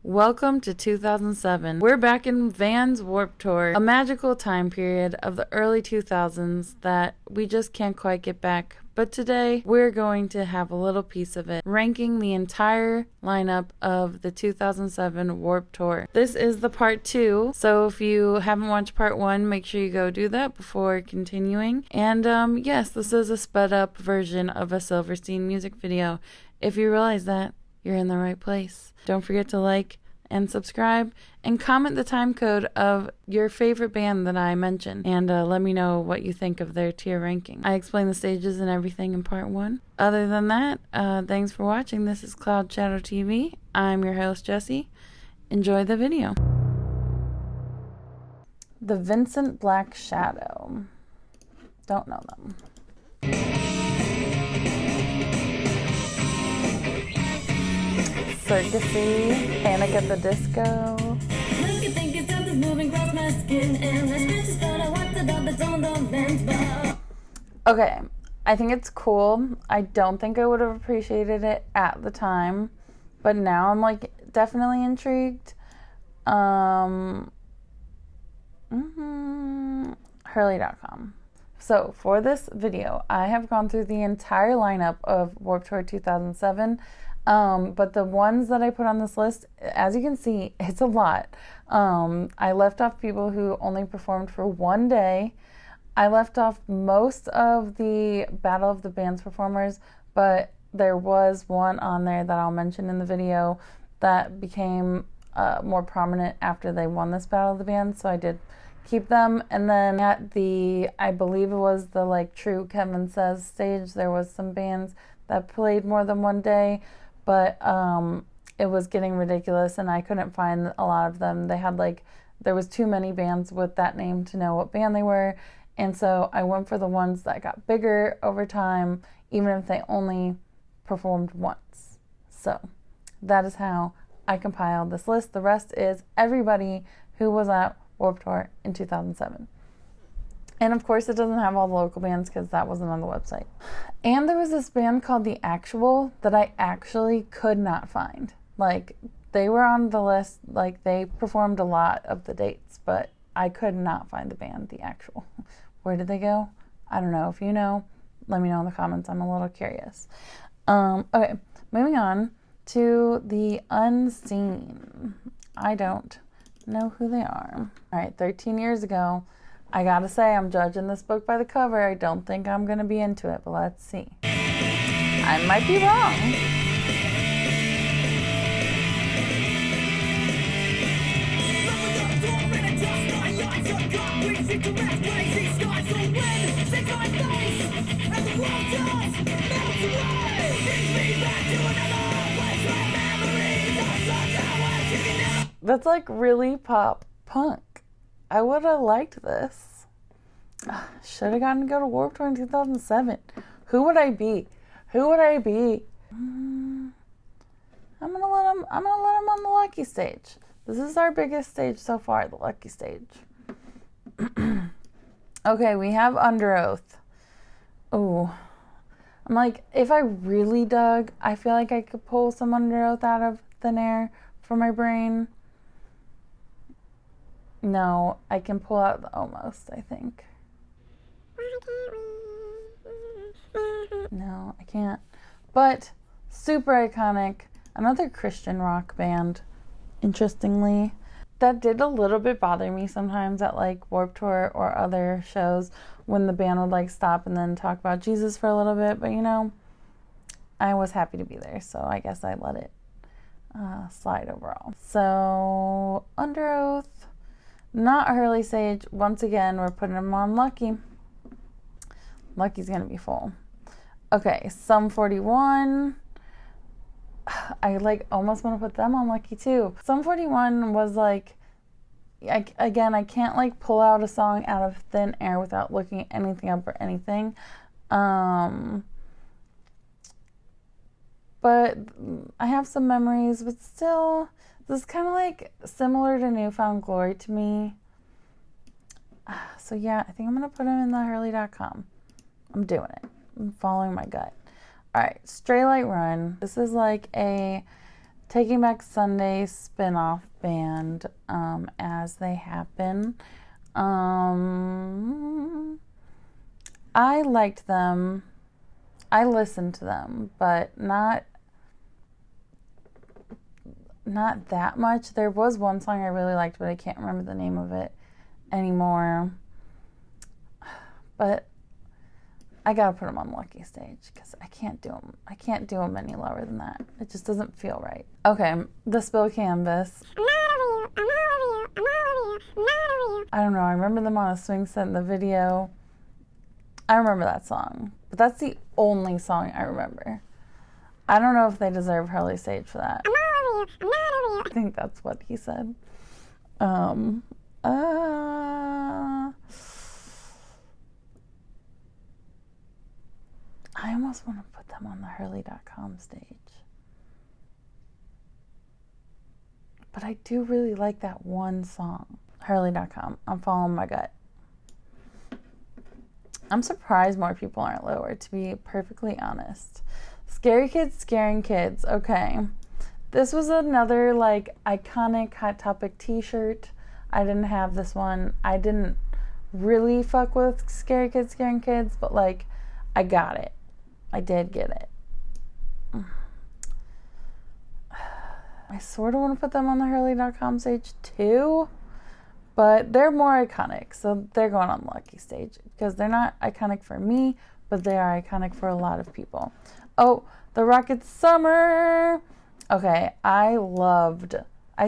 Welcome to 2007. We're back in Vans Warped Tour, a magical time period of the early 2000s that we just can't quite get back. But today, we're going to have a little piece of it, ranking the entire lineup of the 2007 Warped Tour. This is the part 2, so if you haven't watched part 1, make sure you go do that before continuing. And yes, this is a sped up version of a Silverstein music video. If you realize that, you're in the right place. Don't forget to like and subscribe and comment the time code of your favorite band that I mentioned, and let me know what you think of their tier ranking. I explained the stages and everything in part 1. Other than that, thanks for watching. This is Cloud Shadow TV. I'm your host, Jesse. Enjoy the video. The Vincent Black Shadow. Don't know them. Circusy, Panic at the Disco. Okay, I think it's cool. I don't think I would have appreciated it at the time, but now I'm like definitely intrigued. Hurley.com. So for this video, I have gone through the entire lineup of Warped Tour 2007. But the ones that I put on this list, as you can see, it's a lot. I left off people who only performed for one day. I left off most of the Battle of the Bands performers, but there was one on there that I'll mention in the video that became more prominent after they won this Battle of the Bands, so I did keep them. And then at the, I believe it was the like True Kevin Says stage, there was some bands that played more than one day. But it was getting ridiculous, and I couldn't find a lot of them. They had there was too many bands with that name to know what band they were. And so I went for the ones that got bigger over time, even if they only performed once. So that is how I compiled this list. The rest is everybody who was at Warped Tour in 2007. And of course, it doesn't have all the local bands because that wasn't on the website. And there was this band called The Actual that I actually could not find. Like, they were on the list, like, they performed a lot of the dates, but I could not find the band The Actual. Where did they go? I don't know. If you know, let me know in the comments. I'm a little curious. Okay, moving on to The Unseen. I don't know who they are. All right, 13 years ago. I gotta say, I'm judging this book by the cover. I don't think I'm gonna be into it, but let's see. I might be wrong. That's like really pop punk. I would have liked this. Should have gotten to go to Warped Tour in 2007. Who would I be? Who would I be? I'm gonna let him on the Lucky stage. This is our biggest stage so far, the Lucky stage. Okay, we have Under Oath. Oh, I'm like, if I really dug, I feel like I could pull some Under Oath out of thin air for my brain. No, I can pull out the Almost, I think. No, I can't. But super iconic. Another Christian rock band, interestingly. That did a little bit bother me sometimes at like Warped Tour or other shows when the band would like stop and then talk about Jesus for a little bit. But you know, I was happy to be there, so I guess I let it slide overall. So, Under Oath. Not Hurley Sage. Once again, we're putting them on Lucky. Lucky's going to be full. Okay, Sum 41. I like almost want to put them on Lucky too. Sum 41 was like, again, I can't like pull out a song out of thin air without looking at anything up or anything. But I have some memories, but still, this is kind of like similar to New Found Glory to me. So yeah, I think I'm going to put them in the Hurley.com. I'm doing it. I'm following my gut. All right, Stray Light Run. This is like a Taking Back Sunday spin-off band, As They Happen. I liked them. I listened to them, but not that much. There was one song I really liked, but I can't remember the name of it anymore. But I gotta put them on Lucky Stage because I can't do them. I can't do them any lower than that. It just doesn't feel right. Okay, The Spill Canvas. I don't know. I remember them on a swing set in the video. I remember that song, but that's the only song I remember. I don't know if they deserve Hurley Stage for that. I think that's what he said. I almost want to put them on the Hurley.com stage. But I do really like that one song. Hurley.com. I'm following my gut. I'm surprised more people aren't lower, to be perfectly honest. Scary Kids Scaring Kids. Okay. This was another, like, iconic Hot Topic t-shirt. I didn't have this one. I didn't really fuck with Scary Kids Scaring Kids, but, like, I got it. I did get it. I sort of want to put them on the Hurley.com stage too, but they're more iconic, so they're going on Lucky Stage because they're not iconic for me, but they are iconic for a lot of people. Oh, The Rocket Summer. Okay, I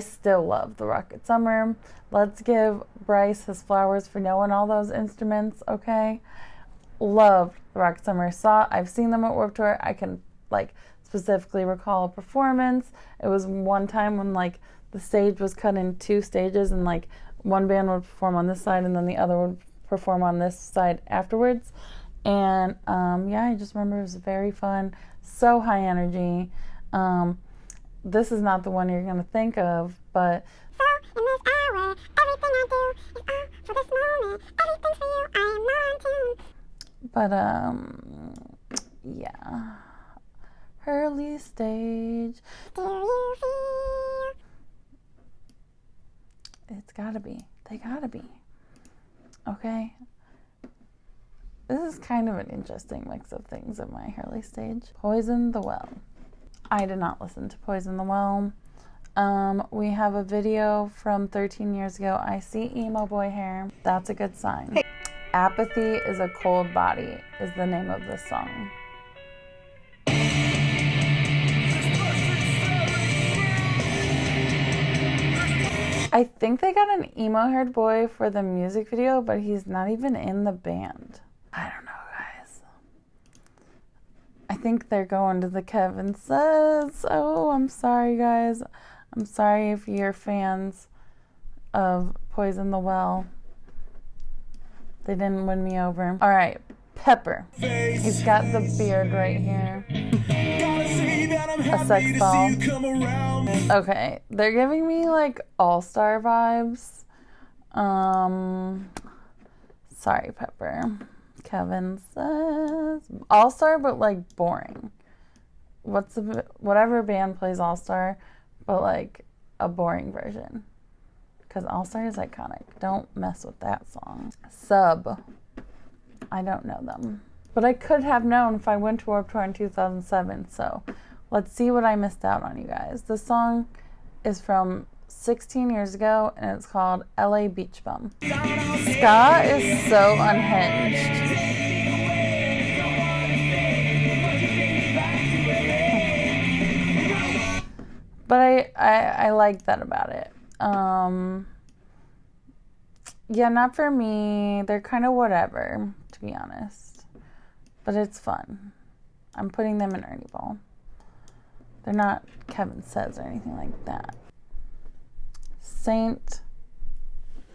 still love The Rocket Summer. Let's give Bryce his flowers for knowing all those instruments, okay? Loved The Rocket Summer. I've seen them at Warped Tour. I can, like, specifically recall a performance. It was one time when, like, the stage was cut in two stages and, like, one band would perform on this side and then the other would perform on this side afterwards. And, yeah, I just remember it was very fun. So high energy. This is not the one you're going to think of, but... So, in this hour, everything I do is all for this moment. Everything's for you, I am more in tune. But, yeah. Hurley Stage. Do you feel? It's gotta be. They gotta be. Okay? This is kind of an interesting mix of things at my Hurley Stage. Poison the Well. I did not listen to Poison the Well. We have a video from 13 years ago. I see emo boy hair. That's a good sign. Hey. Apathy is a Cold Body is the name of this song. I think they got an emo-haired boy for the music video, but he's not even in the band. I don't know, guys. I think they're going to the Kevin Says. Oh, I'm sorry, guys. I'm sorry if you're fans of Poison the Well. They didn't win me over. All right, Pepper. He's got the beard right here. A sex doll. Okay, they're giving me like All-Star vibes. Sorry, Pepper. Kevin Says All-Star, but like boring. Whatever band plays All-Star, but like a boring version. Because All-Star is iconic. Don't mess with that song. Sub. I don't know them. But I could have known if I went to Warped Tour in 2007. So let's see what I missed out on, you guys. This song is from 16 years ago, and it's called LA Beach Bum. Ska is so unhinged. But I like that about it. Yeah, not for me. They're kind of whatever, to be honest. But it's fun. I'm putting them in Ernie Ball. They're not Kevin Says or anything like that. Saint...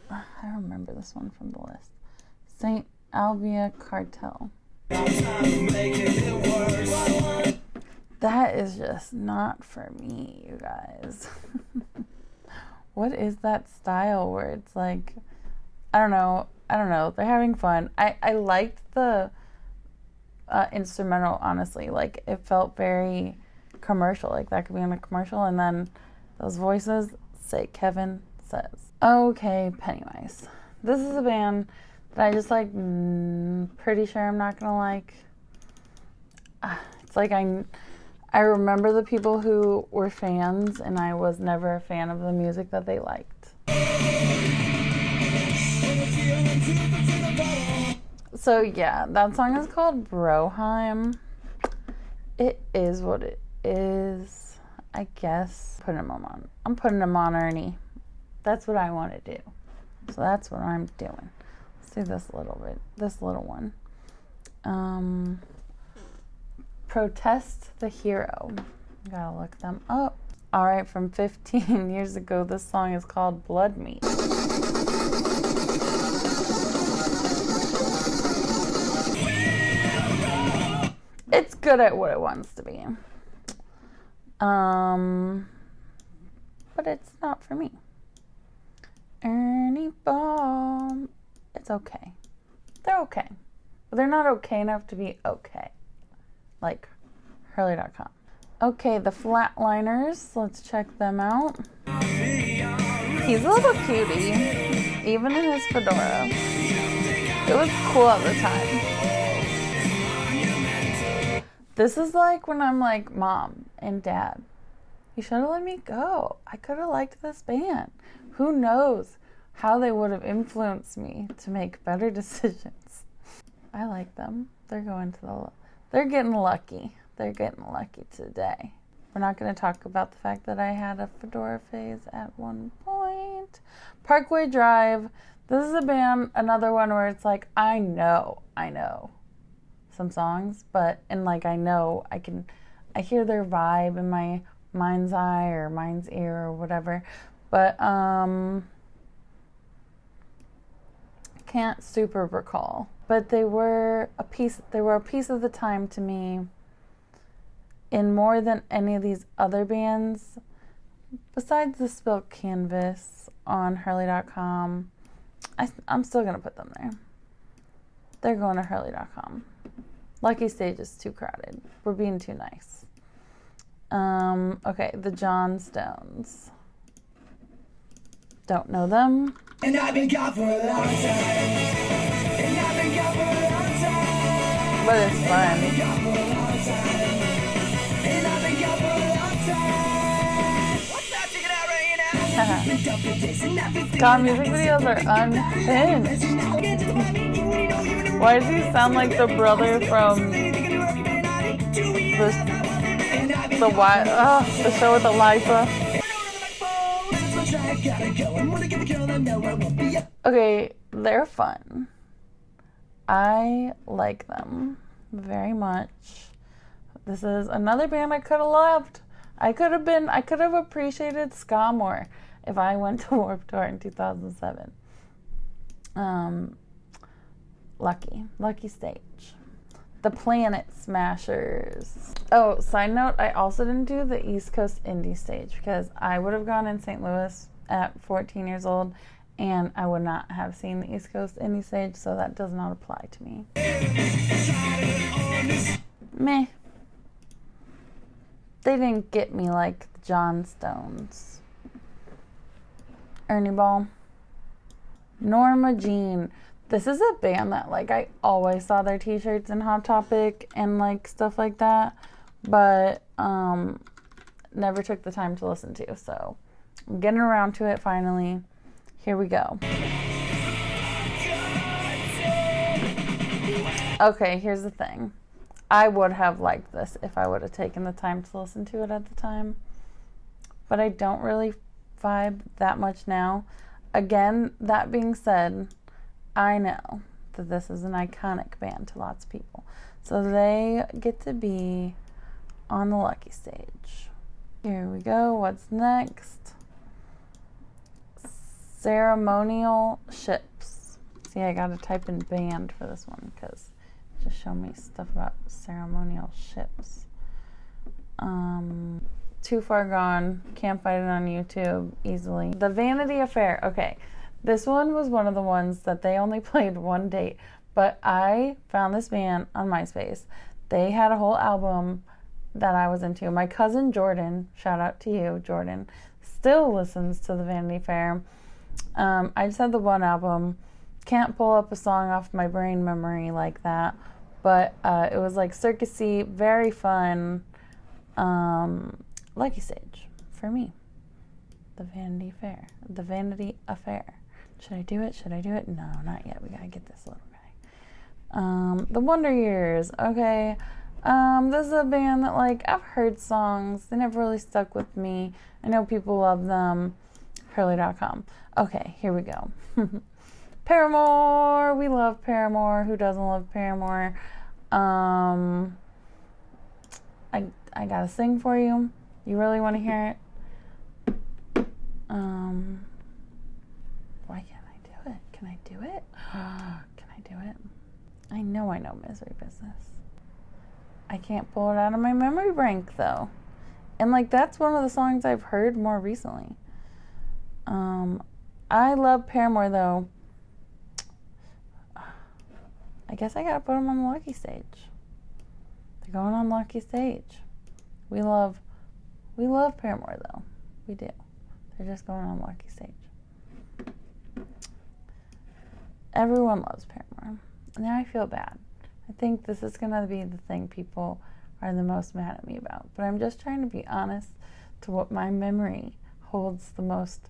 I remember this one from the list. Saint Albia Cartel. That is just not for me, you guys. What is that style where it's like... I don't know. They're having fun. I liked the instrumental, honestly. Like, it felt very commercial. Like that could be in a commercial, and then those voices say Kevin Says. Okay, Pennywise. This is a band that I just like, pretty sure I'm not gonna like. It's like I remember the people who were fans, and I was never a fan of the music that they liked. So yeah, that song is called Broheim. It is what it is, I guess. I'm putting him on Ernie. That's what I want to do. So that's what I'm doing. Let's do this little one. Protest the Hero. Gotta look them up. Alright, from 15 years ago, this song is called Blood Meat. It's good at what it wants to be. But it's not for me. Ernie Ball. It's okay. They're okay. But they're not okay enough to be okay. Like Hurley.com. Okay, the Flatliners. Let's check them out. He's a little cutie, even in his fedora. It was cool at the time. This is like when I'm like, Mom and Dad, you should have let me go. I could have liked this band. Who knows how they would have influenced me to make better decisions. I like them. They're getting lucky. They're getting lucky today. We're not going to talk about the fact that I had a fedora phase at one point. Parkway Drive. This is a band, another one where it's like, I know some songs, but I hear their vibe in my mind's eye or mind's ear or whatever, but can't super recall. But they were a piece of the time to me in more than any of these other bands besides the Spilt Canvas on Hurley.com. I'm still gonna put them there. They're going to Hurley.com. Lucky Stage is too crowded. We're being too nice. Okay, the John Stones. Don't know them. And I've been gone for a long time. But it's fun. God, music videos are unhinged. Why does he sound like the brother from the show with Eliza? Okay, they're fun. I like them very much. This is another band I could have loved. I could have appreciated ska more if I went to Warped Tour in 2007. Lucky Stage. The Planet Smashers. Oh, side note, I also didn't do the East Coast Indie Stage because I would have gone in St. Louis at 14 years old and I would not have seen the East Coast Indie Stage, so that does not apply to me. Meh. They didn't get me like the John Stones. Ernie Ball. Norma Jean. This is a band that I always saw their t-shirts in Hot Topic and stuff like that, but never took the time to listen to, so I'm getting around to it finally. Here we go. Okay, here's the thing. I would have liked this if I would have taken the time to listen to it at the time, but I don't really vibe that much now. Again, that being said, I know that this is an iconic band to lots of people, so they get to be on the Lucky Stage. Here we go. What's next? Ceremonial Ships. See, I gotta type in band for this one because it just showed me stuff about ceremonial ships. Too Far Gone. Can't find it on YouTube easily. The Vanity Affair. Okay. This one was one of the ones that they only played one date, but I found this band on MySpace. They had a whole album that I was into. My cousin Jordan, shout out to you, Jordan, still listens to the Vanity Fair. I just had the one album. Can't pull up a song off my brain memory like that, but it was like circusy, very fun. Lucky Stage for me. The Vanity Fair. The Vanity Affair. Should I do it? Should I do it? No, not yet. We gotta get this little guy. The Wonder Years. Okay. This is a band that, like, I've heard songs. They never really stuck with me. I know people love them. Hurley.com. Okay, here we go. Paramore. We love Paramore. Who doesn't love Paramore? I gotta sing for you. You really want to hear it? Why can't I do it? Can I do it? Can I do it? I know Misery Business. I can't pull it out of my memory bank though. And like that's one of the songs I've heard more recently. I love Paramore though. I guess I gotta put them on the Lucky Stage. They're going on Lucky Stage. We love Paramore though. We do. They're just going on Lucky Stage. Everyone loves Paramore. Now I feel bad. I think this is gonna be the thing people are the most mad at me about. But I'm just trying to be honest to what my memory holds the most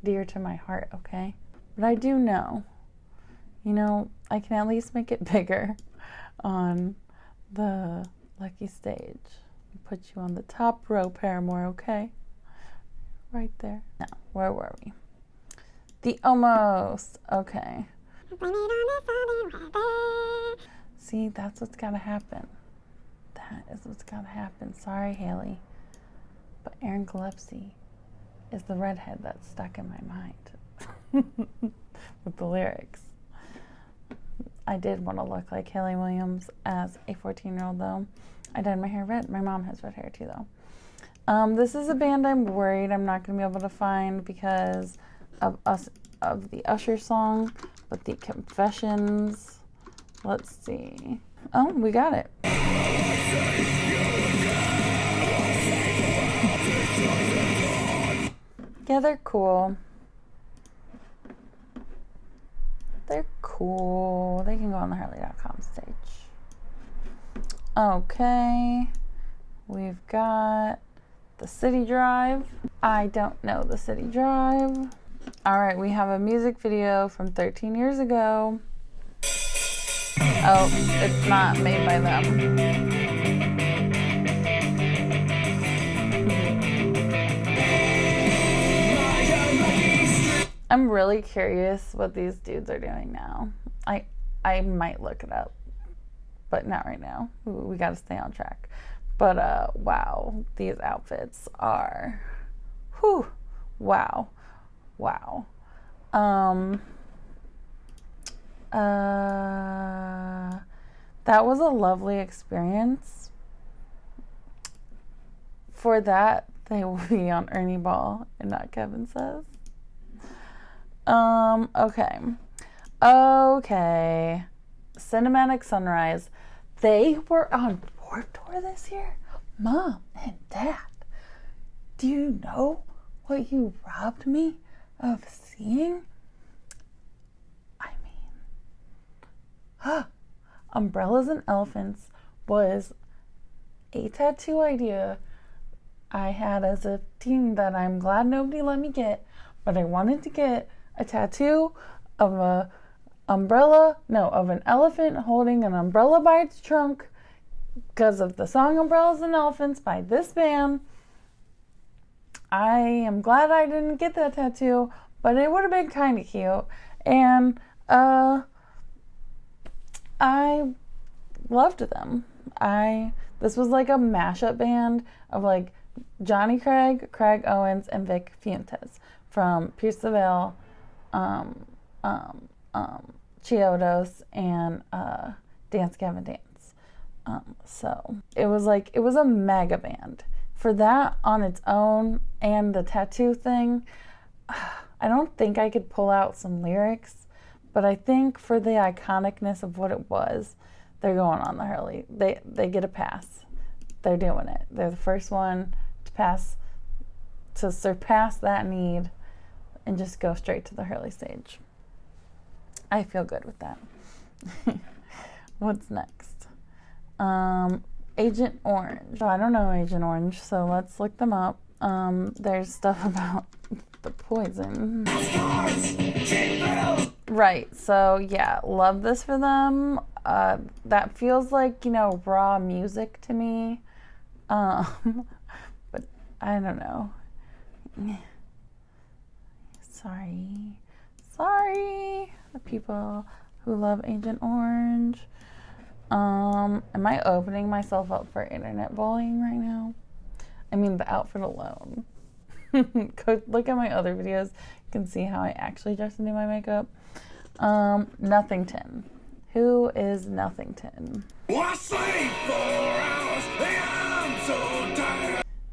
dear to my heart, okay? But I do know, I can at least make it bigger on the Lucky Stage. Put you on the top row, Paramore, okay? Right there. Now, where were we? The Almost. Okay. See, that's what's gotta happen. That is what's gotta happen. Sorry, Haley. But Erin Gillespie is the redhead that's stuck in my mind with the lyrics. I did want to look like Haley Williams as a 14-year-old, though. I dyed my hair red. My mom has red hair, too, though. This is a band I'm worried I'm not going to be able to find because of the Usher song, but the Confessions. Let's see. Oh, we got it. Yeah, they're cool. They're cool. They can go on the Hurley.com stage. Okay. We've got the City Drive. I don't know the City Drive. All right, we have a music video from 13 years ago. Oh, it's not made by them. I'm really curious what these dudes are doing now. I might look it up, but not right now. We got to stay on track. But wow, these outfits are, wow. That was a lovely experience. For that, they will be on Ernie Ball and not Kevin Says. Okay. Cinematic Sunrise. They were on Warped Tour this year? Mom and Dad, do you know what you robbed me of seeing? I mean, Umbrellas and Elephants was a tattoo idea I had as a teen that I'm glad nobody let me get, but I wanted to get a tattoo of an elephant holding an umbrella by its trunk because of the song Umbrellas and Elephants by this band. I am glad I didn't get that tattoo, but it would have been kind of cute. And I loved them. This was like a mashup band of like Johnny Craig, Craig Owens, and Vic Fuentes from Pierce the Veil, Chiodos, and Dance Gavin Dance. So it was a mega band. For that on its own and the tattoo thing, I don't think I could pull out some lyrics, but I think for the iconicness of what it was, they're going on the Hurley. They get a pass. they're doing it. They're the first one to surpass that need and just go straight to the Hurley stage. I feel good with that. What's next? Agent Orange. So I don't know Agent Orange, so let's look them up. There's stuff about the poison. Right, so yeah, love this for them. That feels like, raw music to me. But I don't know. Sorry, the people who love Agent Orange. Am I opening myself up for internet bullying right now? I mean, the outfit alone. Go look at my other videos. You can see how I actually dress and do my makeup. Nothington. Who is Nothington?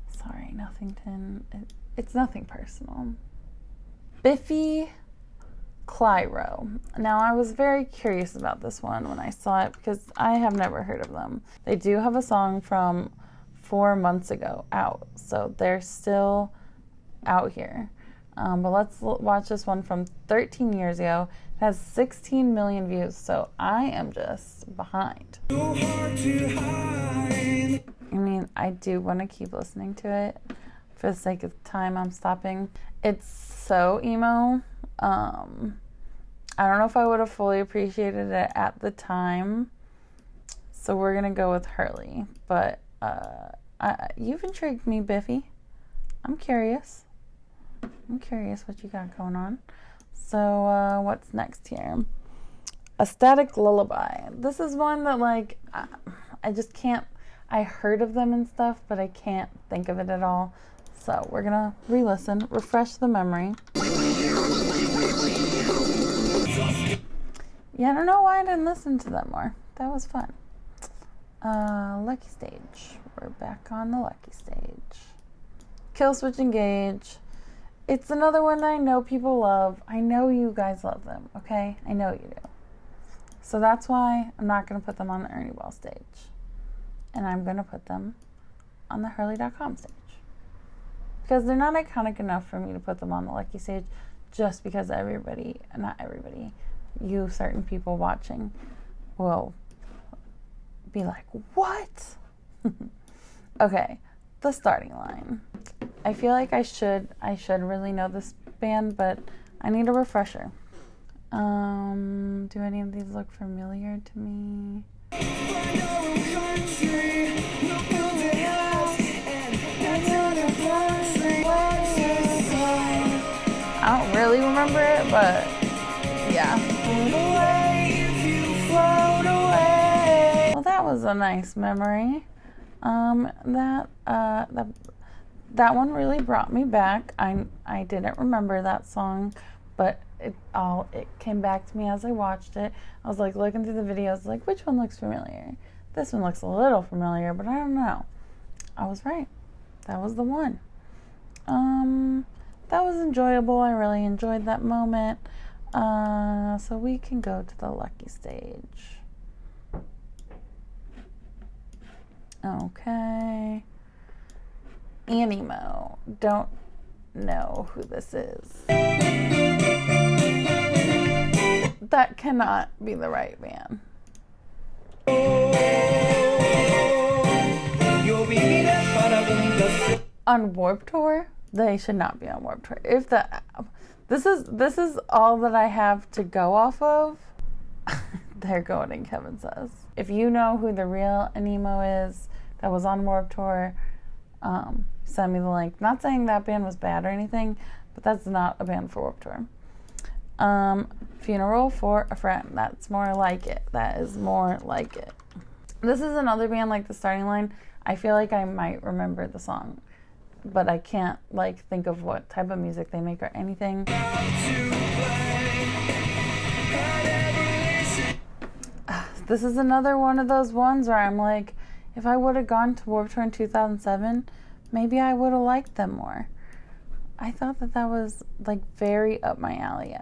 Sorry, Nothington. It's nothing personal. Biffy Clyro. Now, I was very curious about this one when I saw it because I have never heard of them. They do have a song from 4 months ago out, so they're still out here. But let's watch this one from 13 years ago. It has 16 million views, so I am just behind. I mean, I do want to keep listening to it. For the sake of time, I'm stopping. It's so emo. I don't know if I would have fully appreciated it at the time. So we're going to go with Hurley. But you've intrigued me, Biffy. I'm curious what you got going on. So what's next here? A Static Lullaby. This is one that, I just can't. I heard of them and stuff, but I can't think of it at all. So we're going to re-listen, refresh the memory. Yeah, I don't know why I didn't listen to them more. That was fun. Lucky Stage. We're back on the Lucky Stage. Killswitch Engage. It's another one that I know people love. I know you guys love them, okay? I know you do. So that's why I'm not going to put them on the Ernie Ball stage. And I'm going to put them on the Hurley.com stage. Because they're not iconic enough for me to put them on the Lucky stage just because you certain people watching will be like, what? Okay, the starting line. I feel like I should really know this band, but I need a refresher. Do any of these look familiar to me? I don't really remember it, but yeah. Well, that was a nice memory. That one really brought me back. I didn't remember that song, but it came back to me as I watched it. I was looking through the videos, which one looks familiar? This one looks a little familiar, but I don't know. I was right. That was the one. That was enjoyable. I really enjoyed that moment. So we can go to the Lucky stage. Okay. Animo. Don't know who this is. That cannot be the right band. On Warped Tour? They should not be on Warped Tour. This is all that I have to go off of. They're going in, Kevin says. If you know who the real Animo is that was on Warped Tour, send me the link. Not saying that band was bad or anything, but that's not a band for Warped Tour. Funeral for a Friend. That's more like it. That is more like it. This is another band like the starting line. I feel like I might remember the song, but I can't think of what type of music they make or anything. This is another one of those ones where I'm like, if I would have gone to Warped Tour in 2007, maybe I would have liked them more. I thought that was very up my alley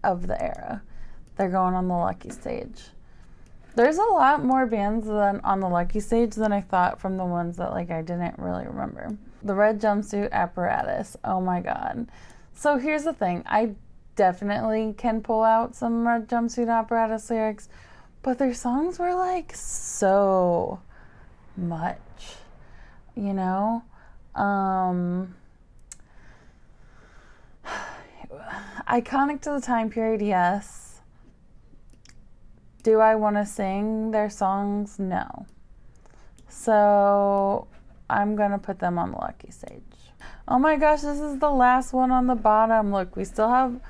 of the era. They're going on the Lucky stage. There's a lot more bands than on the Lucky stage than I thought from the ones that like I didn't really remember. The Red Jumpsuit Apparatus. Oh my god. So here's the thing. I definitely can pull out some Red Jumpsuit Apparatus lyrics, but their songs were like so much, you know? Iconic to the time period, yes. Do I want to sing their songs? No. So I'm going to put them on the Lucky stage. Oh my gosh, this is the last one on the bottom. Look, we still have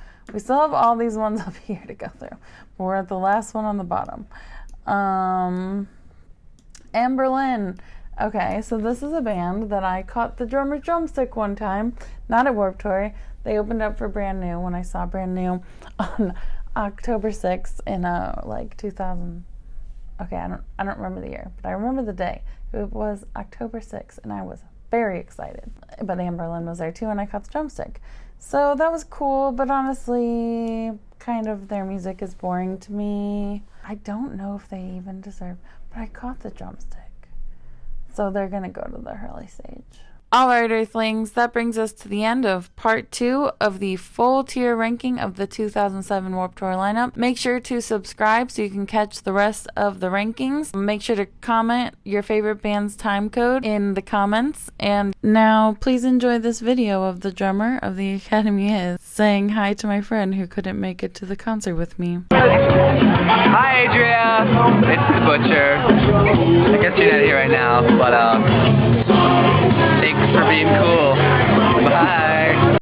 all these ones up here to go through. But we're at the last one on the bottom. Anberlin. Okay, so this is a band that I caught the drummer's drumstick one time, not at Warped Tour. They opened up for Brand New when I saw Brand New on October 6th in like 2000. Okay, I don't remember the year, but I remember the day. It was October 6th, and I was very excited. But Anberlin was there too, and I caught the drumstick. So that was cool, but honestly, kind of their music is boring to me. I don't know if they even deserve, but I caught the drumstick. So they're going to go to the Hurley stage. All right, Earthlings, that brings us to the end of part 2 of the full tier ranking of the 2007 Warped Tour lineup. Make sure to subscribe so you can catch the rest of the rankings. Make sure to comment your favorite band's time code in the comments. And now, please enjoy this video of the drummer of the Academy Is saying hi to my friend who couldn't make it to the concert with me. Hi, Adria. It's the Butcher. I guess you're not here right now, but thanks for being cool. Bye.